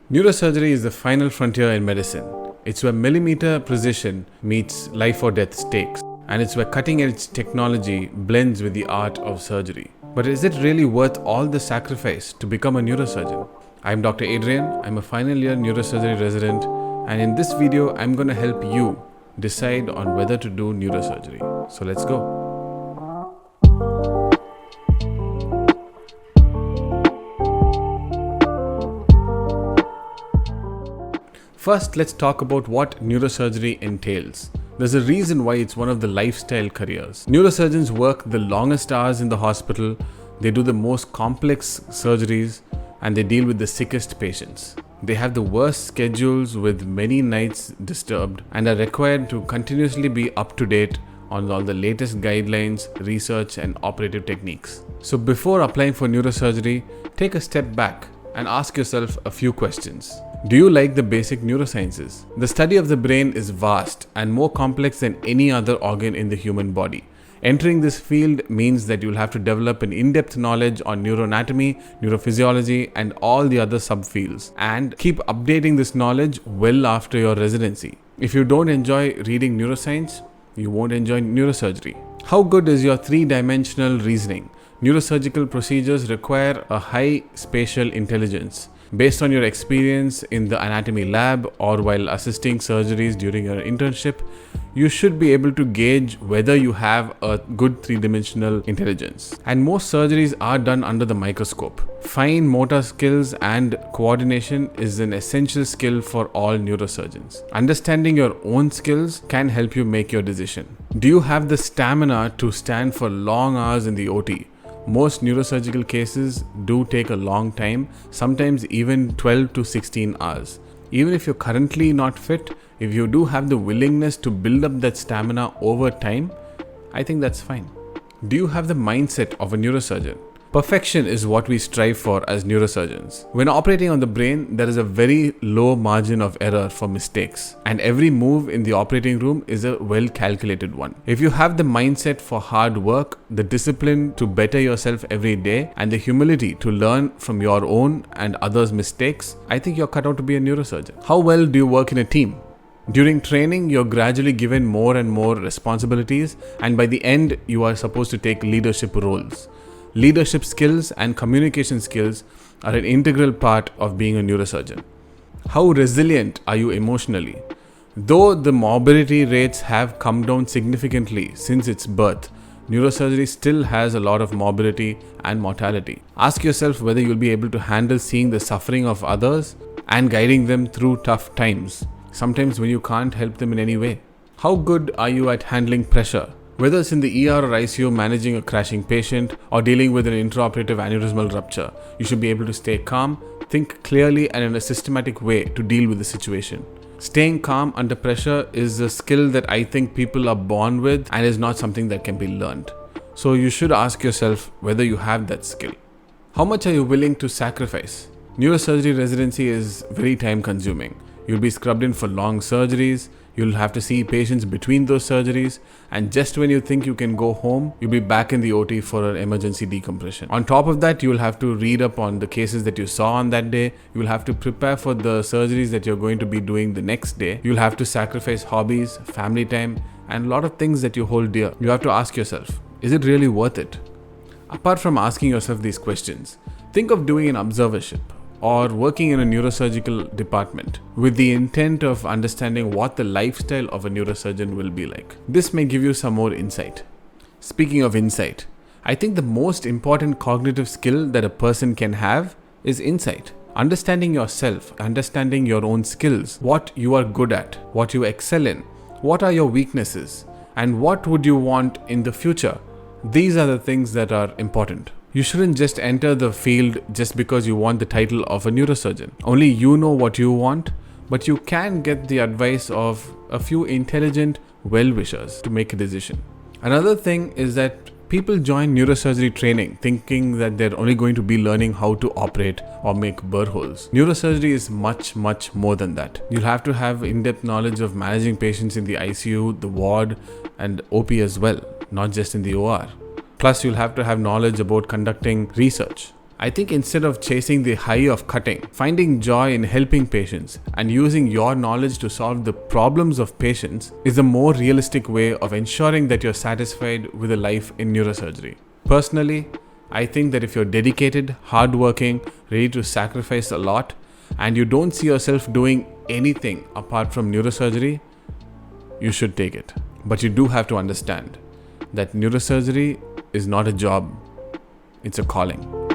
Neurosurgery is the final frontier in medicine. It's where millimeter precision meets life or death stakes, and it's where cutting edge technology blends with the art of surgery. But is it really worth all the sacrifice to become a neurosurgeon? I'm Dr. Adrian, I'm a final year neurosurgery resident, and in this video, I'm going to help you decide on whether to do neurosurgery. So let's go. First, let's talk about what neurosurgery entails. There's a reason why it's one of the lifestyle careers. Neurosurgeons work the longest hours in the hospital, they do the most complex surgeries, and they deal with the sickest patients. They have the worst schedules with many nights disturbed and are required to continuously be up to date on all the latest guidelines, research, and operative techniques. So before applying for neurosurgery, take a step back and ask yourself a few questions. Do you like the basic neurosciences? The study of the brain is vast and more complex than any other organ in the human body. Entering this field means that you'll have to develop an in-depth knowledge on neuroanatomy, neurophysiology, and all the other subfields, and keep updating this knowledge well after your residency. If you don't enjoy reading neuroscience, you won't enjoy neurosurgery. How good is your three-dimensional reasoning? Neurosurgical procedures require a high spatial intelligence. Based on your experience in the anatomy lab or while assisting surgeries during your internship, you should be able to gauge whether you have a good three-dimensional intelligence. And most surgeries are done under the microscope. Fine motor skills and coordination is an essential skill for all neurosurgeons. Understanding your own skills can help you make your decision. Do you have the stamina to stand for long hours in the OT? Most neurosurgical cases do take a long time, sometimes even 12 to 16 hours. Even if you're currently not fit, if you do have the willingness to build up that stamina over time, I think that's fine. Do you have the mindset of a neurosurgeon? Perfection is what we strive for as neurosurgeons. When operating on the brain, there is a very low margin of error for mistakes, and every move in the operating room is a well-calculated one. If you have the mindset for hard work, the discipline to better yourself every day, and the humility to learn from your own and others' mistakes, I think you're cut out to be a neurosurgeon. How well do you work in a team? During training, you're gradually given more and more responsibilities, and by the end, you are supposed to take leadership roles. Leadership skills and communication skills are an integral part of being a neurosurgeon. How resilient are you emotionally? Though the morbidity rates have come down significantly since its birth, neurosurgery still has a lot of morbidity and mortality. Ask yourself whether you'll be able to handle seeing the suffering of others and guiding them through tough times, sometimes when you can't help them in any way. How good are you at handling pressure? Whether it's in the ER or ICU managing a crashing patient or dealing with an intraoperative aneurysmal rupture, you should be able to stay calm, think clearly and in a systematic way to deal with the situation. Staying calm under pressure is a skill that I think people are born with and is not something that can be learned. So you should ask yourself whether you have that skill. How much are you willing to sacrifice? Neurosurgery residency is very time consuming. You'll be scrubbed in for long surgeries, you'll have to see patients between those surgeries, and just when you think you can go home, you'll be back in the OT for an emergency decompression. On top of that, you'll have to read up on the cases that you saw on that day, you'll have to prepare for the surgeries that you're going to be doing the next day, you'll have to sacrifice hobbies, family time, and a lot of things that you hold dear. You have to ask yourself, is it really worth it? Apart from asking yourself these questions, think of doing an observership or working in a neurosurgical department with the intent of understanding what the lifestyle of a neurosurgeon will be like. This may give you some more insight. Speaking of insight, I think the most important cognitive skill that a person can have is insight. Understanding yourself, understanding your own skills, what you are good at, what you excel in, what are your weaknesses, and what would you want in the future. These are the things that are important. You shouldn't just enter the field just because you want the title of a neurosurgeon. Only you know what you want, but you can get the advice of a few intelligent well-wishers to make a decision. Another thing is that people join neurosurgery training thinking that they're only going to be learning how to operate or make burr holes. Neurosurgery is much more than that. You'll have to have in-depth knowledge of managing patients in the ICU, the ward, and OP as well, not just in the OR. Plus, you'll have to have knowledge about conducting research. I think instead of chasing the high of cutting, finding joy in helping patients and using your knowledge to solve the problems of patients is a more realistic way of ensuring that you're satisfied with a life in neurosurgery. Personally, I think that if you're dedicated, hardworking, ready to sacrifice a lot, and you don't see yourself doing anything apart from neurosurgery, you should take it. But you do have to understand that neurosurgery is not a job, it's a calling.